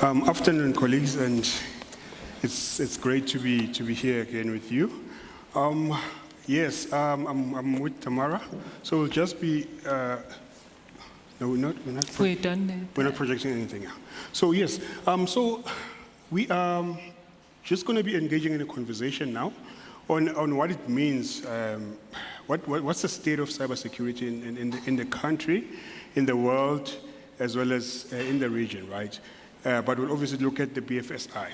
Afternoon, colleagues, and it's great to be here again with you. Yes, I'm with Tamara, so we'll just be. No, we're not. We're not projecting anything. So yes, so we are just going to be engaging in a conversation now on what it means. What's the state of cybersecurity in the country, in the world, as well as in the region, right? But we'll obviously look at the BFSI.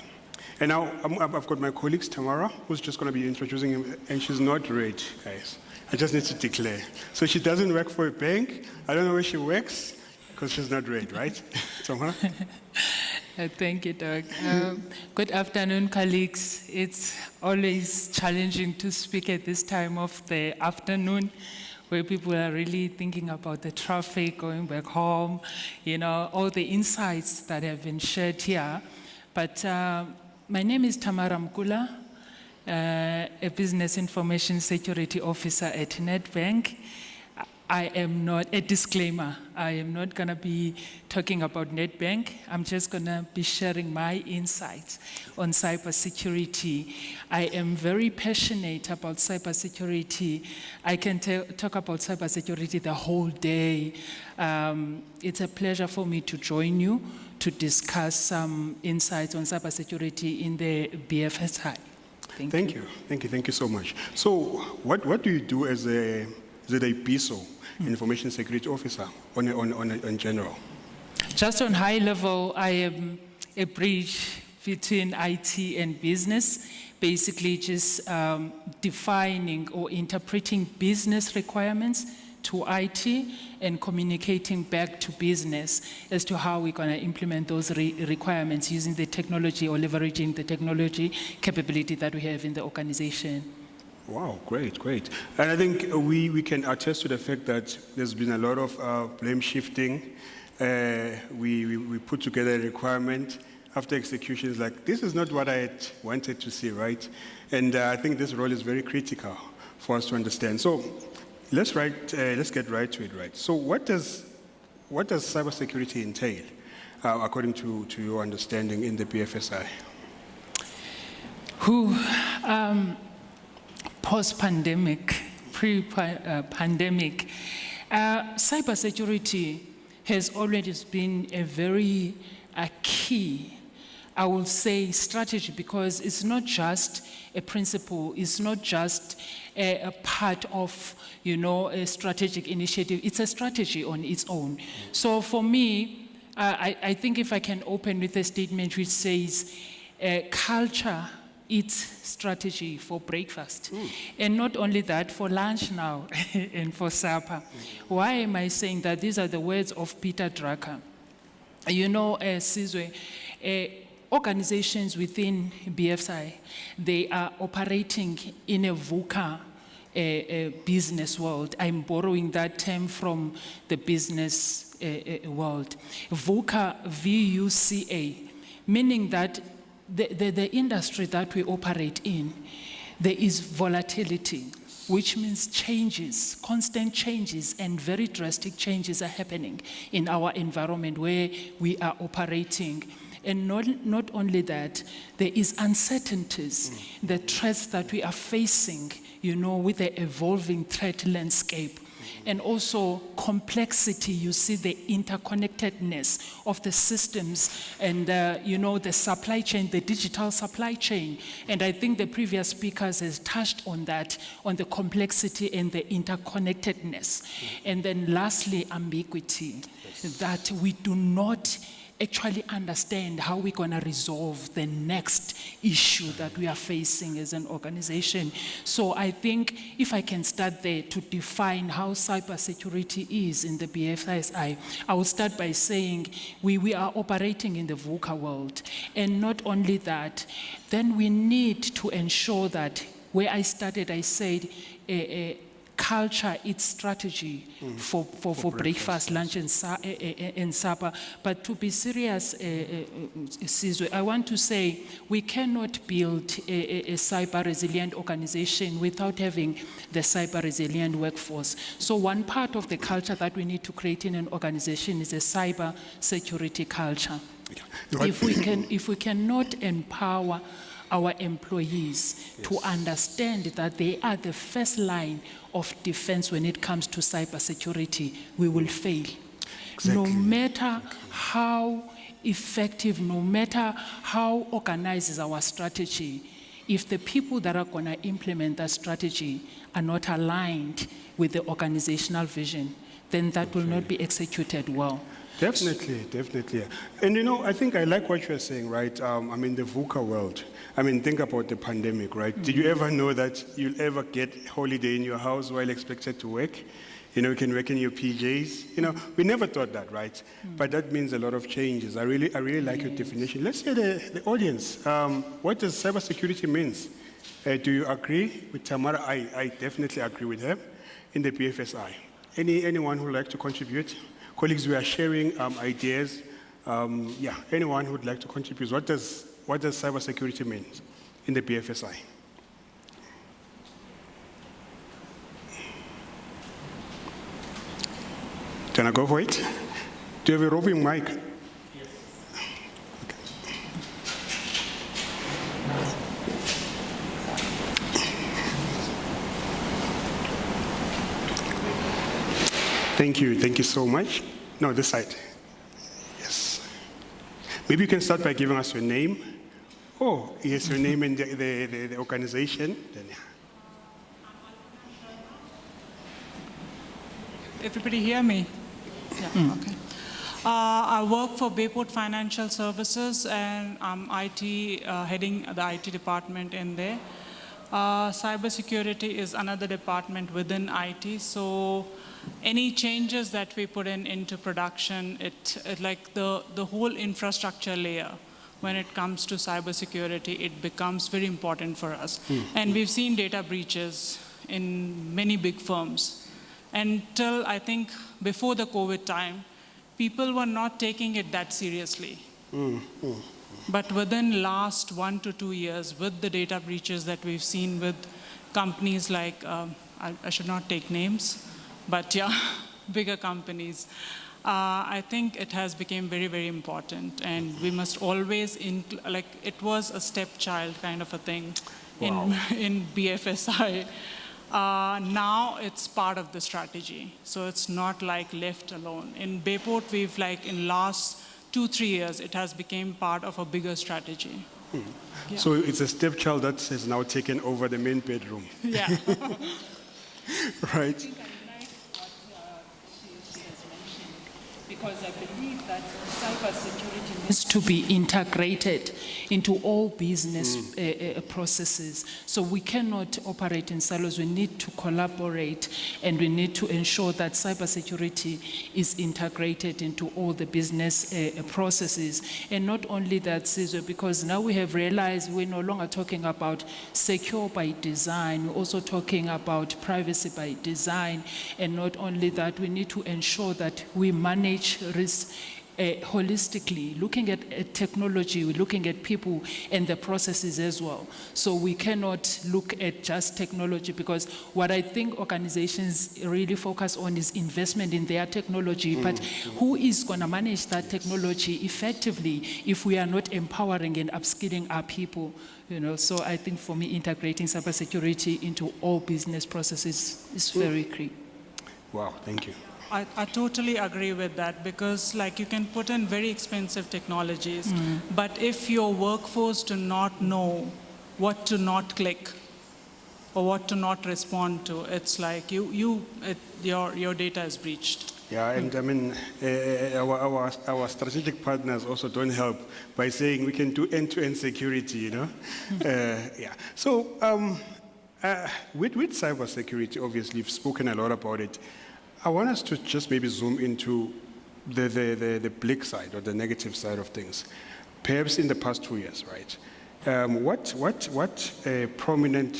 And now I've got my colleague Tamara, who's just going to be introducing him, and she's not red, guys. I just need to declare. So she doesn't work for a bank. I don't know where she works, because she's not red, right? Tamara? Thank you, Doug. Good afternoon, colleagues. It's always challenging to speak at this time of the afternoon, where people are really thinking about the traffic, going back home, all the insights that have been shared here. But my name is Tamara Mkula, a Business Information Security Officer at Nedbank. I am not, a disclaimer, I am not going to be talking about Nedbank. I'm just going to be sharing my insights on cybersecurity. I am very passionate about cybersecurity. I can talk about cybersecurity the whole day. It's a pleasure for me to join you to discuss some insights on cybersecurity in the BFSI. Thank you so much. So what do you do as a BISO, Information Security Officer, on general? Just on high level, I am a bridge between IT and business, basically just defining or interpreting business requirements to IT and communicating back to business as to how we're going to implement those requirements using the technology or leveraging the technology capability that we have in the organization. Wow, great. And I think we can attest to the fact that there's been a lot of blame shifting. We put together a requirement after execution. It's like, this is not what I had wanted to see, right? And I think this role is very critical for us to understand. So let's get right to it, right? So what does cybersecurity entail, according to your understanding in the BFSI? Post-pandemic, pre-pandemic, cybersecurity has always been a very key, I will say, strategy, because it's not just a principle, it's not just a part of, a strategic initiative, it's a strategy on its own. So for me, I think if I can open with a statement which says, culture eats strategy for breakfast. And not only that, for lunch now and for supper. Why am I saying that? These are the words of Peter Drucker. Sizwe, organizations within BFSI, they are operating in a VUCA business world. I'm borrowing that term from the business world. VUCA, V-U-C-A, meaning that the industry that we operate in, there is volatility, which means changes, constant changes, and very drastic changes are happening in our environment where we are operating. And not only that, there is uncertainties, the threats that we are facing, with the evolving threat landscape. And also complexity, you see the interconnectedness of the systems and, the supply chain, the digital supply chain. And I think the previous speakers has touched on that, on the complexity and the interconnectedness. And then lastly, ambiguity, that we do not actually understand how we're going to resolve the next issue that we are facing as an organization. So I think if I can start there to define how cybersecurity is in the BFSI, I will start by saying we are operating in the VUCA world. And not only that, then we need to ensure that where I started, I said, culture its strategy for breakfast, lunch, and supper. But to be serious, Sizwe, I want to say we cannot build a cyber resilient organization without having the cyber resilient workforce. So one part of the culture that we need to create in an organization is a cyber security culture. If we cannot empower our employees to understand that they are the first line of defense when it comes to cybersecurity, we will fail. Exactly. No matter how effective, no matter how organized is our strategy, if the people that are going to implement that strategy are not aligned with the organizational vision, then that will not be executed well. Definitely, definitely. And you know, I think I like what you're saying, right? I mean, the VUCA world. I mean, think about the pandemic, right? Did you ever know that you'll ever get holiday in your house while expected to work? You know, you can work in your PJs. You know, we never thought that, right? But that means a lot of changes. I really like your definition. Let's hear the audience. What does cybersecurity means? Do you agree with Tamara? I definitely agree with her in the BFSI. Anyone who would like to contribute? Colleagues, we are sharing ideas. Yeah, anyone who would like to contribute. What does cybersecurity mean in the BFSI? Can I go for it? Do you have a roving mic? Yes. Okay. Thank you so much. No, this side. Yes. Maybe you can start by giving us your name. Oh, yes, your name and the organization. Then, yeah. Everybody hear me? Yeah, okay. I work for Bayport Financial Services, and I'm heading the IT department in there. Cybersecurity is another department within IT, so any changes that we put into production, it like the whole infrastructure layer, when it comes to cybersecurity, it becomes very important for us. And we've seen data breaches in many big firms. Until, I think, before the COVID time, people were not taking it that seriously. But within last 1 to 2 years, with the data breaches that we've seen with companies like, I should not take names, but yeah, bigger companies, I think it has become very, very important. And we must always, like, it was a stepchild kind of a thing in BFSI. Now it's part of the strategy, so it's not like left alone. In Bayport, we've in last 2-3 years, it has become part of a bigger strategy. Yeah. So it's a stepchild that has now taken over the main bedroom. Yeah. Right. I think I like what she has mentioned, because I believe that cybersecurity needs to be integrated into all business processes. So we cannot operate in silos. We need to collaborate, and we need to ensure that cybersecurity is integrated into all the business processes. And not only that, Sizwe, because now we have realized we're no longer talking about secure by design, we're also talking about privacy by design. And not only that, we need to ensure that we manage risk holistically, looking at technology, we're looking at people and the processes as well. So we cannot look at just technology, because what I think organizations really focus on is investment in their technology, but who is going to manage that technology effectively if we are not empowering and upskilling our people? You know, so I think for me, integrating cybersecurity into all business processes is very key. Wow, thank you. I totally agree with that, because you can put in very expensive technologies, but if your workforce do not know what to not click or what to not respond to, it's like your data is breached. Yeah, and I mean, our strategic partners also don't help by saying we can do end-to-end security, you know? Yeah. So with cybersecurity, obviously, you've spoken a lot about it. I want us to just maybe zoom into the bleak side or the negative side of things. Perhaps in the past 2 years, right? What prominent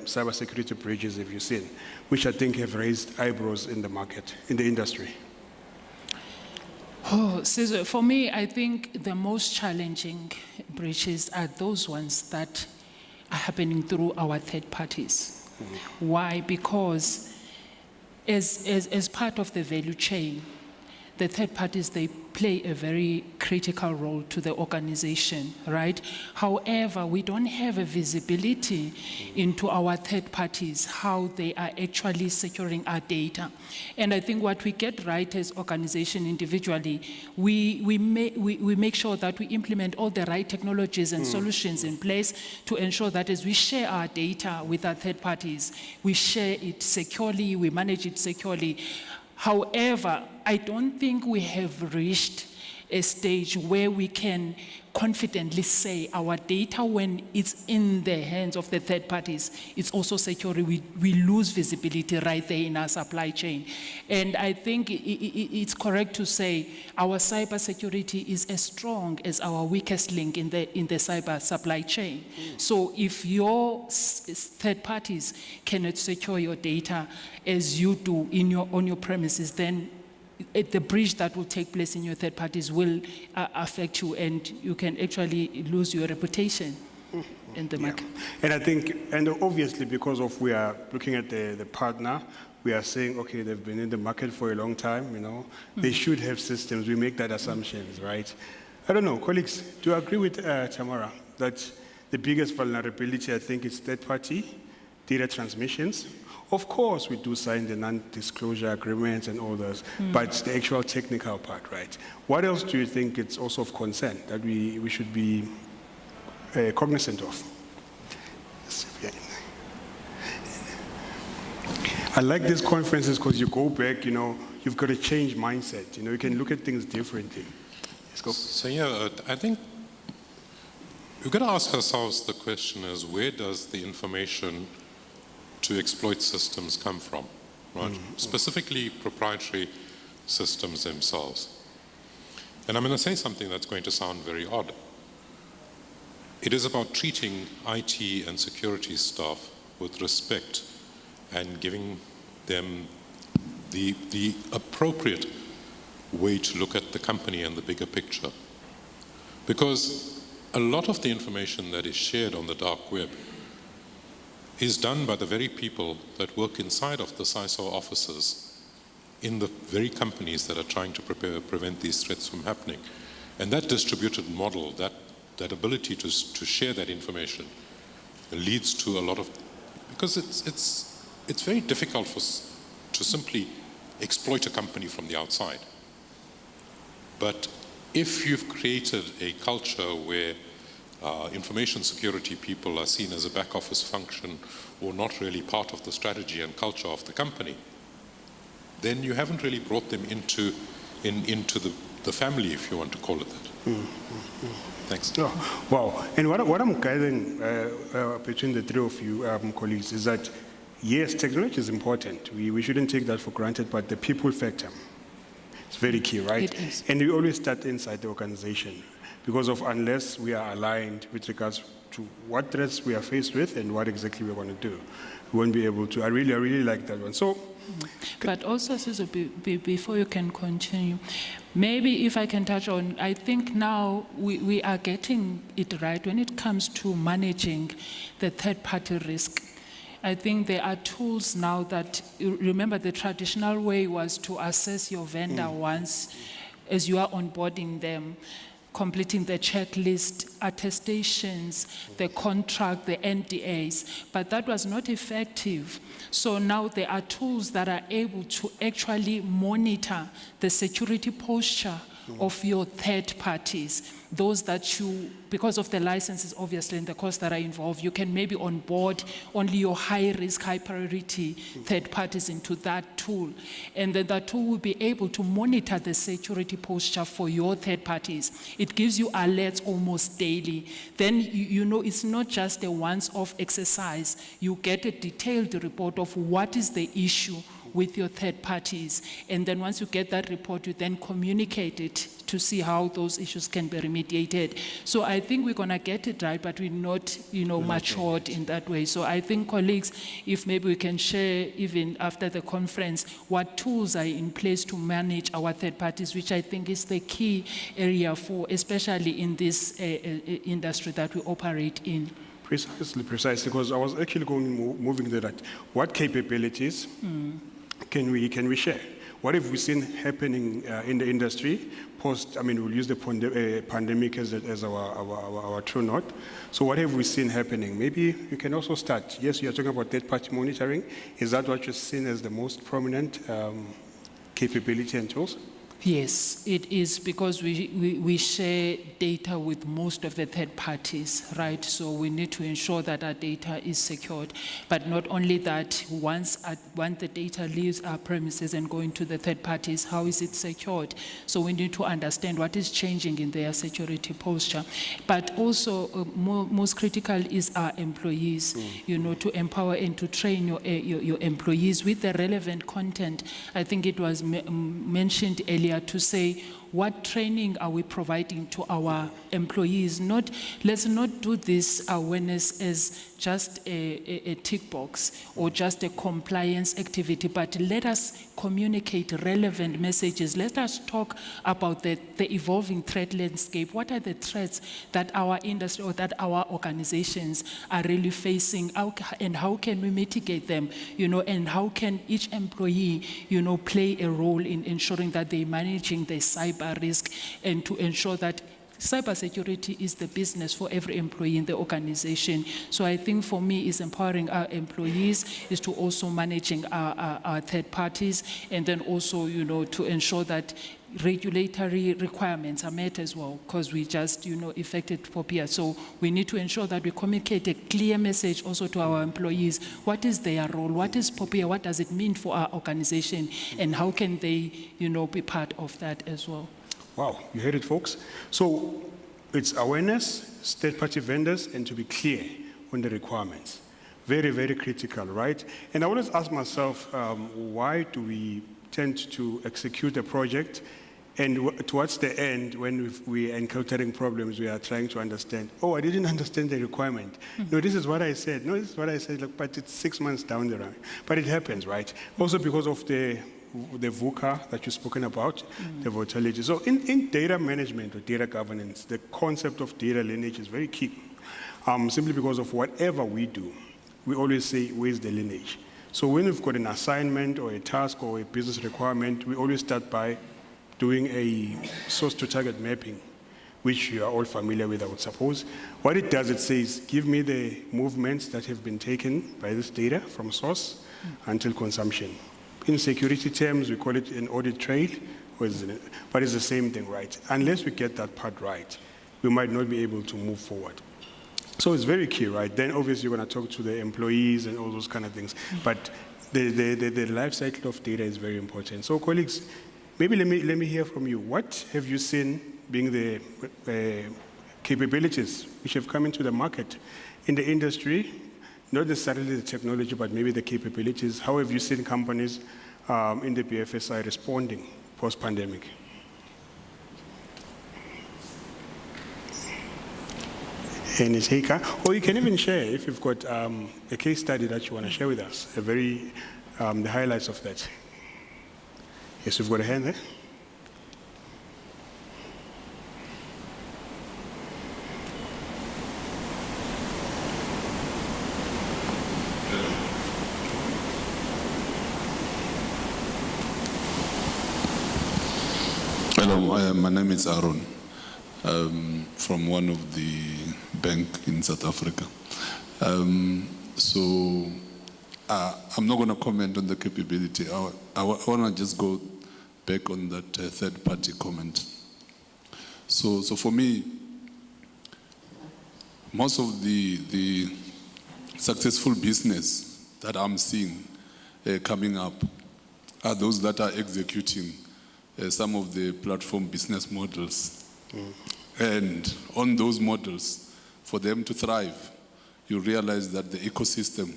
cybersecurity breaches have you seen, which I think have raised eyebrows in the market, in the industry? Oh, Sizwe, for me, I think the most challenging breaches are those ones that are happening through our third parties. Why? Because as part of the value chain, the third parties, they play a very critical role to the organization, right? However, we don't have a visibility into our third parties, how they are actually securing our data. And I think what we get right as organization individually, we make sure that we implement all the right technologies and solutions in place to ensure that as we share our data with our third parties, we share it securely, we manage it securely. However, I don't think we have reached a stage where we can confidently say our data, when it's in the hands of the third parties, it's also secure. We lose visibility right there in our supply chain. And I think it's correct to say our cybersecurity is as strong as our weakest link in the cyber supply chain. So if your third parties cannot secure your data as you do on your premises, then the breach that will take place in your third parties will affect you, and you can actually lose your reputation in the market. And I think, and obviously because of we are looking at the partner, we are saying, okay, they've been in the market for a long time, you know, they should have systems. We make that assumptions, right? I don't know, colleagues, do you agree with Tamara that the biggest vulnerability, I think, is third-party data transmissions? Of course, we do sign the non-disclosure agreements and all those, but the actual technical part, right? What else do you think it's also of concern that we should be cognizant of? I like these conferences because you go back, you know, you've got to change mindset. You know, you can look at things differently. Let's go. So yeah, I think we've got to ask ourselves the question is, where does the information to exploit systems come from, right? Specifically proprietary systems themselves. And I'm going to say something that's going to sound very odd. It is about treating IT and security staff with respect and giving them the appropriate way to look at the company and the bigger picture. Because a lot of the information that is shared on the dark web is done by the very people that work inside of the CISO offices in the very companies that are trying to prevent these threats from happening. And that distributed model, that ability to share that information leads to a lot of, because it's very difficult to simply exploit a company from the outside. But if you've created a culture where information security people are seen as a back office function or not really part of the strategy and culture of the company, then you haven't really brought them into the family, if you want to call it that. Thanks. Oh, wow. And what I'm gathering between the three of you colleagues is that, yes, technology is important. We shouldn't take that for granted, but the people factor, it's very key, right? It is. And we always start inside the organization. Because of unless we are aligned with regards to what threats we are faced with and what exactly we want to do, we won't be able to. I really like that one. So, but also, Sizwe, before you can continue, maybe if I can touch on, I think now we are getting it right when it comes to managing the third-party risk. I think there are tools now that, remember the traditional way was to assess your vendor once as you are onboarding them, completing the checklist, attestations, the contract, the NDAs, but that was not effective. So now there are tools that are able to actually monitor the security posture of your third parties, those that you, because of the licenses obviously and the costs that are involved, you can maybe onboard only your high risk, high priority third parties into that tool. And then that tool will be able to monitor the security posture for your third parties. It gives you alerts almost daily. Then you know it's not just a once-off exercise. You get a detailed report of what is the issue with your third parties. And then once you get that report, you then communicate it to see how those issues can be remediated. So I think we're gonna get it right, but we're not, matured in that way. So I think, colleagues, if maybe we can share even after the conference, what tools are in place to manage our third parties, which I think is the key area for, especially in this industry that we operate in. Precisely, because I was actually moving to that. What capabilities can we share? What have we seen happening in the industry post? I mean, we'll use the pandemic as our true north. So what have we seen happening? Maybe you can also start. Yes, you're talking about third-party monitoring. Is that what you're seeing as the most prominent capability and tools? Yes, it is, because we share data with most of the third parties, right? So we need to ensure that our data is secured. But not only that, once the data leaves our premises and going to the third parties, how is it secured? So we need to understand what is changing in their security posture. But also, most critical is our employees, to empower and to train your employees with the relevant content. I think it was mentioned earlier to say, what training are we providing to our employees? Let's not do this awareness as just a tick box or just a compliance activity, but let us communicate relevant messages. Let us talk about the evolving threat landscape. What are the threats that our industry or that our organizations are really facing, and how can we mitigate them, and how can each employee, play a role in ensuring that they're managing their cyber risk, and to ensure that cybersecurity is the business for every employee in the organization. So I think for me, is empowering our employees, is to also managing our third parties, and then also, to ensure that regulatory requirements are met as well, because we just, affected POPIA. So we need to ensure that we communicate a clear message also to our employees. What is their role? What is POPIA? What does it mean for our organization? And how can they, be part of that as well? Wow, you heard it, folks. So it's awareness, third-party vendors, and to be clear on the requirements. Very, very critical, right? And I always ask myself, why do we tend to execute a project, and towards the end, when we are encountering problems, we are trying to understand, I didn't understand the requirement. No, this is what I said. No, this is what I said, but it's 6 months down the line. But it happens, right? Also because of the VUCA that you've spoken about, the volatility. So in data management or data governance, the concept of data lineage is very key. Simply because of whatever we do, we always say, where's the lineage? So when we've got an assignment or a task or a business requirement, we always start by doing a source to target mapping, which you are all familiar with, I would suppose. What it does, it says, give me the movements that have been taken by this data from source until consumption. In security terms, we call it an audit trail, but it's the same thing, right? Unless we get that part right, we might not be able to move forward. So it's very key, right? Then obviously you're going to talk to the employees and all those kind of things. But the life cycle of data is very important. So colleagues, maybe let me hear from you. What have you seen being the capabilities which have come into the market in the industry? Not necessarily the technology, but maybe the capabilities. How have you seen companies in the BFSI responding post-pandemic? Any taker? Or you can even share, if you've got a case study that you want to share with us, the highlights of that. Yes, we've got a hand there. Hello, my name is Aaron, from one of the banks in South Africa. I'm not going to comment on the capability. I want to just go back on that third-party comment. So for me, most of the successful business that I'm seeing coming up are those that are executing some of the platform business models. And on those models, for them to thrive, you realize that the ecosystem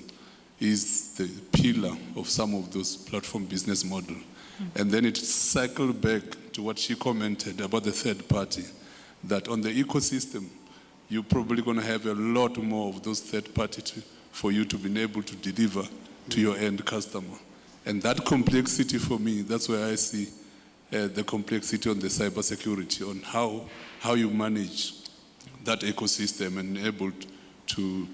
is the pillar of some of those platform business model. And then it cycled back to what she commented about the third party, that on the ecosystem, you're probably going to have a lot more of those third party for you to be able to deliver to your end customer. And that complexity for me, that's where I see the complexity on the cybersecurity, on how you manage that ecosystem and able to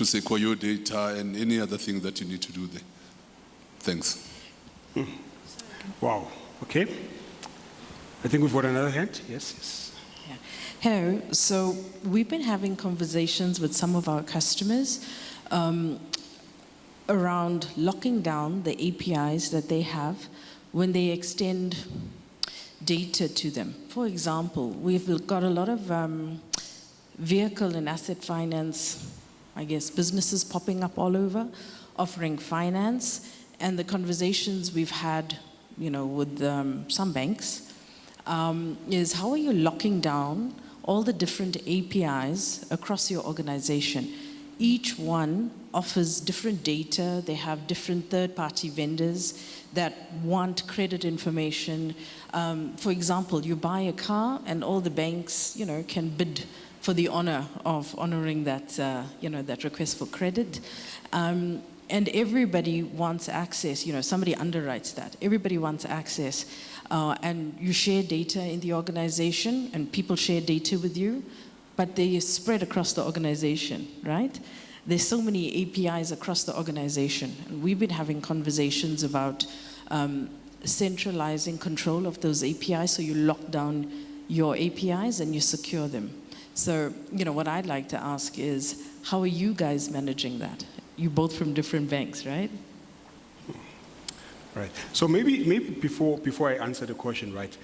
secure your data and any other thing that you need to do there. Thanks. Wow, okay. I think we've got another hand. Yes. Yeah. Hello, so we've been having conversations with some of our customers around locking down the APIs that they have when they extend data to them. For example, we've got a lot of vehicle and asset finance, I guess, businesses popping up all over, offering finance, and the conversations we've had, with some banks, is how are you locking down all the different APIs across your organization? Each one offers different data. They have different third-party vendors that want credit information. For example, you buy a car and all the banks, can bid for the honor of honoring that, that request for credit. And everybody wants access, somebody underwrites that. Everybody wants access. And you share data in the organization and people share data with you, but they spread across the organization, right? There's so many APIs across the organization. And we've been having conversations about centralizing control of those APIs, so you lock down your APIs and you secure them. So, what I'd like to ask is, how are you guys managing that? You both from different banks, right? Right. So maybe before I answer the question, right?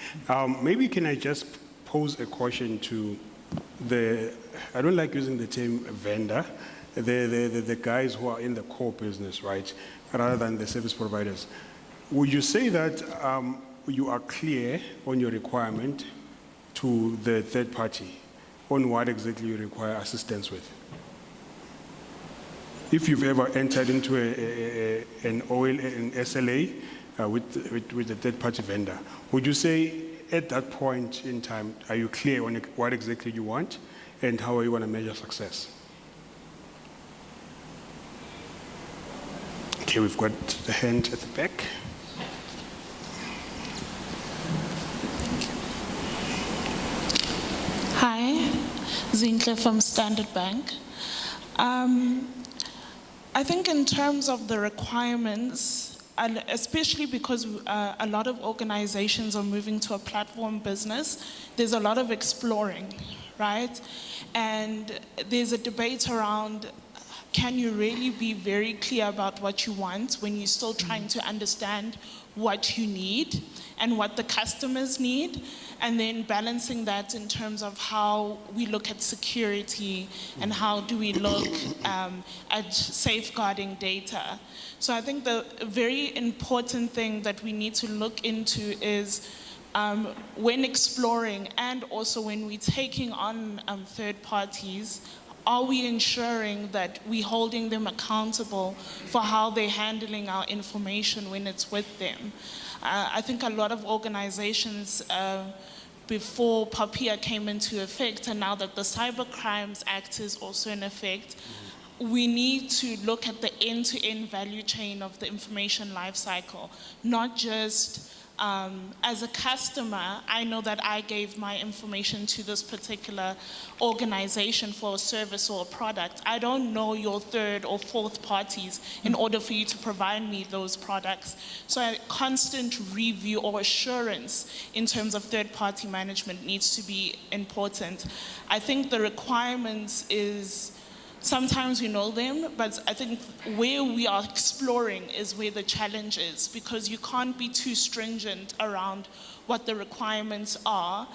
Maybe can I just pose a question to I don't like using the term vendor, the guys who are in the core business, right? Rather than the service providers. Would you say that you are clear on your requirement to the third party on what exactly you require assistance with? If you've ever entered into an SLA with a third-party vendor, would you say at that point in time, are you clear on what exactly you want and how are you going to measure success? Okay, we've got the hand at the back. Hi, Zinhle from Standard Bank. I think in terms of the requirements, and especially because a lot of organizations are moving to a platform business, there's a lot of exploring, right? And there's a debate around, can you really be very clear about what you want when you're still trying to understand what you need and what the customers need, and then balancing that in terms of how we look at security and how do we look at safeguarding data. So I think the very important thing that we need to look into is when exploring and also when we're taking on third parties, are we ensuring that we're holding them accountable for how they're handling our information when it's with them? I think a lot of organizations, before PAPIA came into effect, and now that the Cyber Crimes Act is also in effect, we need to look at the end-to-end value chain of the information lifecycle, not just as a customer, I know that I gave my information to this particular organization for a service or a product. I don't know your third or fourth parties in order for you to provide me those products. So a constant review or assurance in terms of third-party management needs to be important. I think the requirements is, sometimes we know them, but I think where we are exploring is where the challenge is, because you can't be too stringent around what the requirements are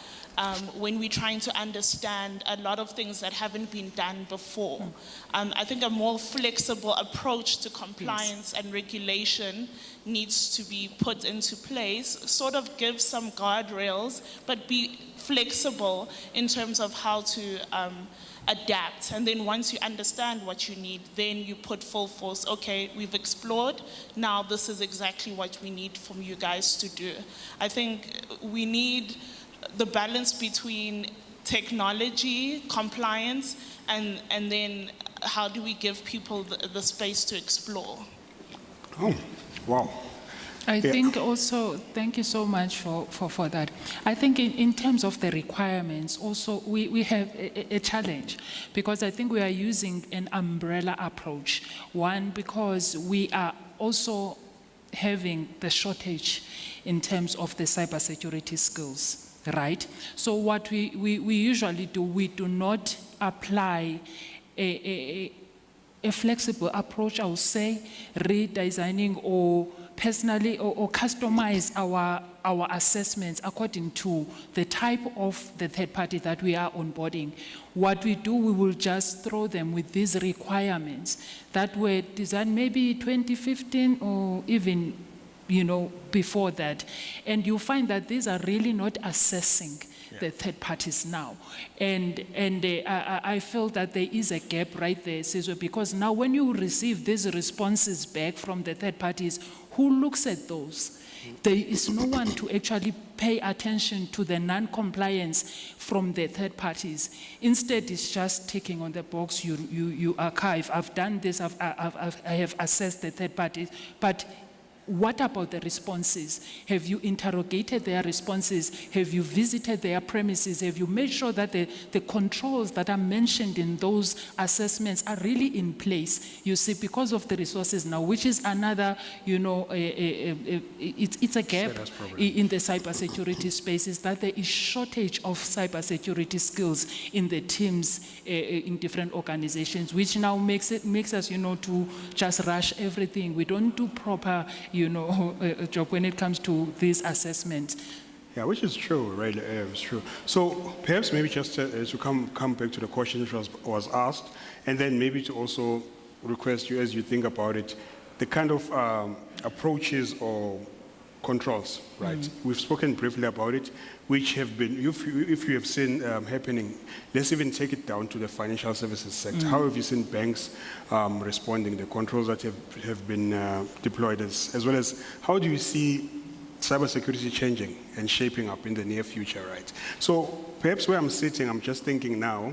when we're trying to understand a lot of things that haven't been done before. I think a more flexible approach to compliance and regulation needs to be put into place, sort of give some guardrails, but be flexible in terms of how to adapt. And then once you understand what you need, then you put full force. Okay, we've explored. Now this is exactly what we need from you guys to do. I think we need the balance between technology, compliance, and then how do we give people the space to explore? Oh, wow. I think also, thank you so much for that. I think in terms of the requirements, also we have a challenge, because I think we are using an umbrella approach. One, because we are also having the shortage in terms of the cybersecurity skills, right? So what we usually do, we do not apply a flexible approach, I would say, redesigning or personally or customize our assessments according to the type of the third party that we are onboarding. What we do, we will just throw them with these requirements that were designed maybe 2015 or even, before that. And you find that these are really not assessing the third parties now. And I feel that there is a gap right there, Sizwe, because now when you receive these responses back from the third parties, who looks at those? There is no one to actually pay attention to the non-compliance from the third parties. Instead, it's just ticking on the box, you archive. I've done this, I have assessed the third parties, but what about the responses? Have you interrogated their responses? Have you visited their premises? Have you made sure that the controls that are mentioned in those assessments are really in place? You see, because of the resources now, which is another, it's a gap in the cybersecurity spaces, that there is shortage of cybersecurity skills in the teams in different organizations, which now makes us, to just rush everything. We don't do proper job when it comes to these assessments. Yeah, which is true, right? It's true. So perhaps maybe just to come back to the question which was asked, and then maybe to also request you, as you think about it, the kind of approaches or controls, right? We've spoken briefly about it, which have been, if you have seen happening, let's even take it down to the financial services sector. How have you seen banks responding, the controls that have been deployed, as well as how do you see cybersecurity changing and shaping up in the near future, right? So perhaps where I'm sitting, I'm just thinking now,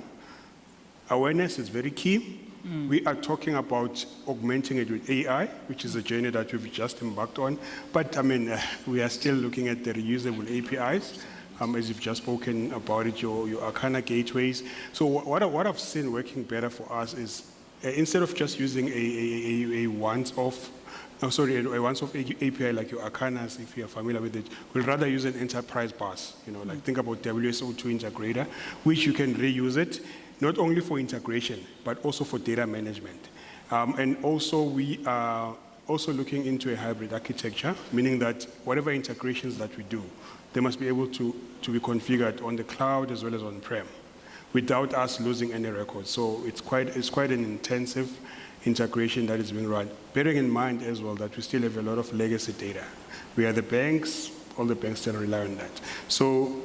awareness is very key. We are talking about augmenting it with AI, which is a journey that we've just embarked on. But I mean, we are still looking at the reusable APIs, as you've just spoken about it, your 𝐂𝐴𝐿 gateways. So what I've seen working better for us is instead of just using a once-off API like your 𝐂𝐴𝐿, if you're familiar with it, we'll rather use an enterprise bus. Like think about 𝑊SO2 integrator, which you can reuse it, not only for integration, but also for data management. And also we are also looking into a hybrid architecture, meaning that whatever integrations that we do, they must be able to be configured on the cloud as well as on-prem without us losing any records. So it's quite an intensive integration that is being run, bearing in mind as well that we still have a lot of legacy data. We are the banks, all the banks still rely on that. So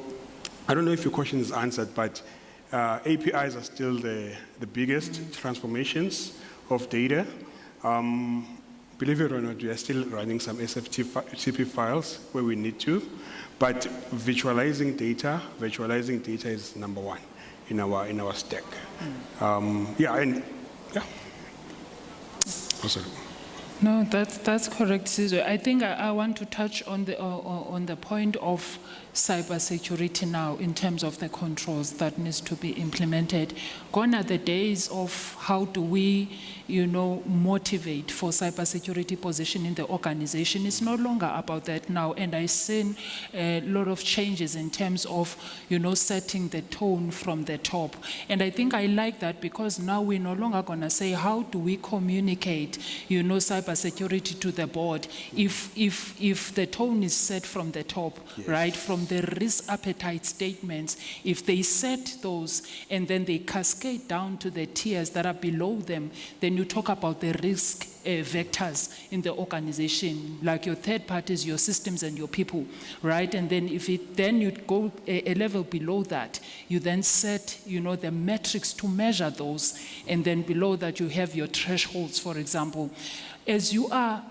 I don't know if your question is answered, but APIs are still the biggest transformations of data. Believe it or not, we are still running some SFTP files where we need to, but virtualizing data is number one in our stack. Oh, sorry. No, that's correct, Sizwe. I think I want to touch on the point of cybersecurity now in terms of the controls that needs to be implemented. Gone are the days of how do we, motivate for cybersecurity position in the organization. It's no longer about that now, and I've seen a lot of changes in terms of, setting the tone from the top. And I think I like that because now we're no longer going to say, how do we communicate, cybersecurity cybersecurity to the board if the tone is set from the top, right, from the risk appetite statements, if they set those and then they cascade down to the tiers that are below them, then you talk about the risk vectors in the organization, like your third parties, your systems, and your people, right? And then then you go a level below that, you then set, the metrics to measure those, and then below that you have your thresholds, for example. As you are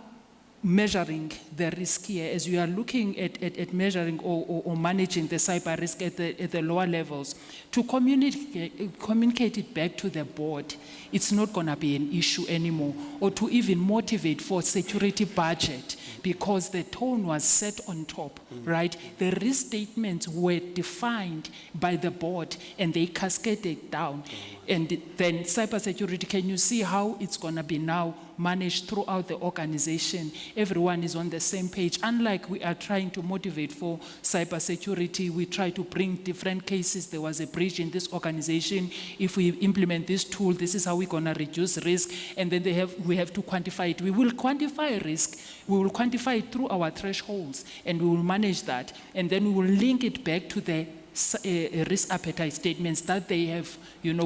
measuring the risk here, as you are looking at measuring or managing the cyber risk at the lower levels, to communicate it back to the board, it's not going to be an issue anymore, or to even motivate for security budget, because the tone was set on top, right? The risk statements were defined by the board and they cascaded down. And then cybersecurity, can you see how it's going to be now managed throughout the organization? Everyone is on the same page. Unlike we are trying to motivate for cybersecurity, we try to bring different cases. There was a breach in this organization. If we implement this tool, this is how we're going to reduce risk. And then we have to quantify it. We will quantify risk. We will quantify it through our thresholds, and we will manage that. And then we will link it back to the risk appetite statements that they have,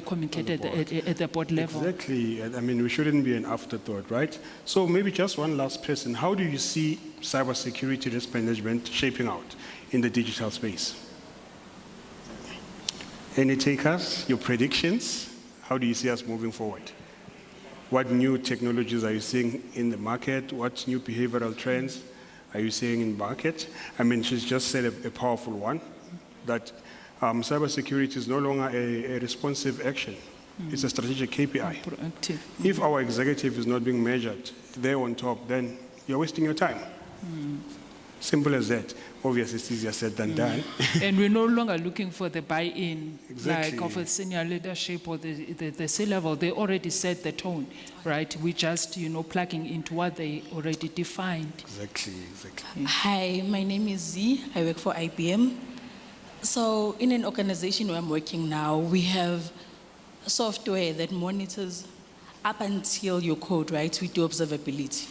communicated at the board level. Exactly. I mean, we shouldn't be an afterthought, right? So maybe just one last person. How do you see cybersecurity risk management shaping out in the digital space? Any takers, your predictions? How do you see us moving forward? What new technologies are you seeing in the market? What new behavioral trends are you seeing in the market? I mean, she's just said a powerful one, that cybersecurity is no longer a responsive action. It's a strategic KPI. Proactive. If our executive is not being measured there on top, then you're wasting your time. Simple as that. Obviously, it's easier said than done. And we're no longer looking for the buy-in, Exactly. like of a senior leadership or the C-level. They already set the tone, right? We just, plugging into what they already defined. Exactly. Hi, my name is Z. I work for IBM. So in an organization where I'm working now, we have software that monitors up until your code, right? We do observability.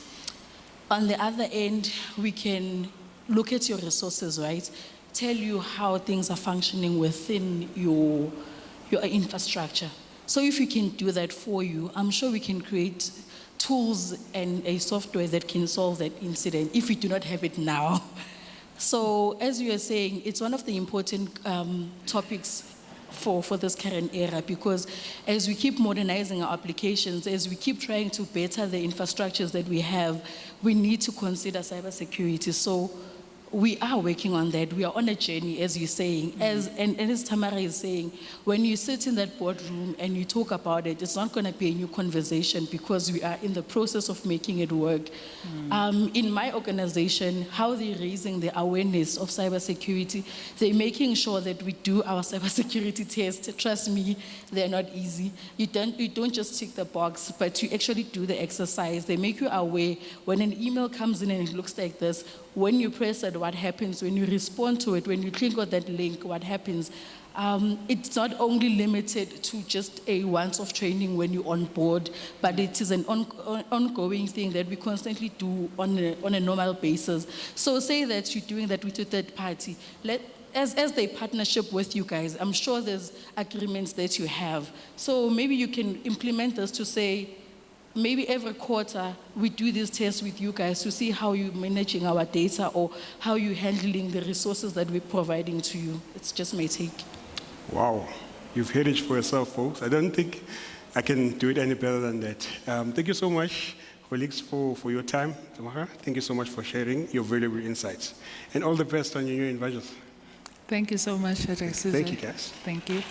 On the other end, we can look at your resources, right? Tell you how things are functioning within your infrastructure. So if we can do that for you, I'm sure we can create tools and a software that can solve that incident if we do not have it now. So as you were saying, it's one of the important topics for this current era, because as we keep modernizing our applications, as we keep trying to better the infrastructures that we have, we need to consider cybersecurity. So we are working on that. We are on a journey, as you're saying. And as Tamara is saying, when you sit in that boardroom and you talk about it, it's not going to be a new conversation, because we are in the process of making it work. In my organization, how they're raising the awareness of cybersecurity, they're making sure that we do our cybersecurity tests. Trust me, they're not easy. You don't just tick the box, but you actually do the exercise. They make you aware when an email comes in and it looks like this. When you press it, what happens? When you respond to it, when you click on that link, what happens? It's not only limited to just a once-off training when you're on board, but it is an ongoing thing that we constantly do on a normal basis. So say that you're doing that with a third party. As they partnership with you guys, I'm sure there's agreements that you have. So maybe you can implement this to say, maybe every quarter we do these tests with you guys to see how you're managing our data or how you're handling the resources that we're providing to you. It's just my take. Wow, you've heard it for yourself, folks. I don't think I can do it any better than that. Thank you so much, colleagues, for your time. Tamara, thank you so much for sharing your valuable insights. And all the best on your new endeavors. Thank you so much, Sizwe. Thank you, guys. Thank you.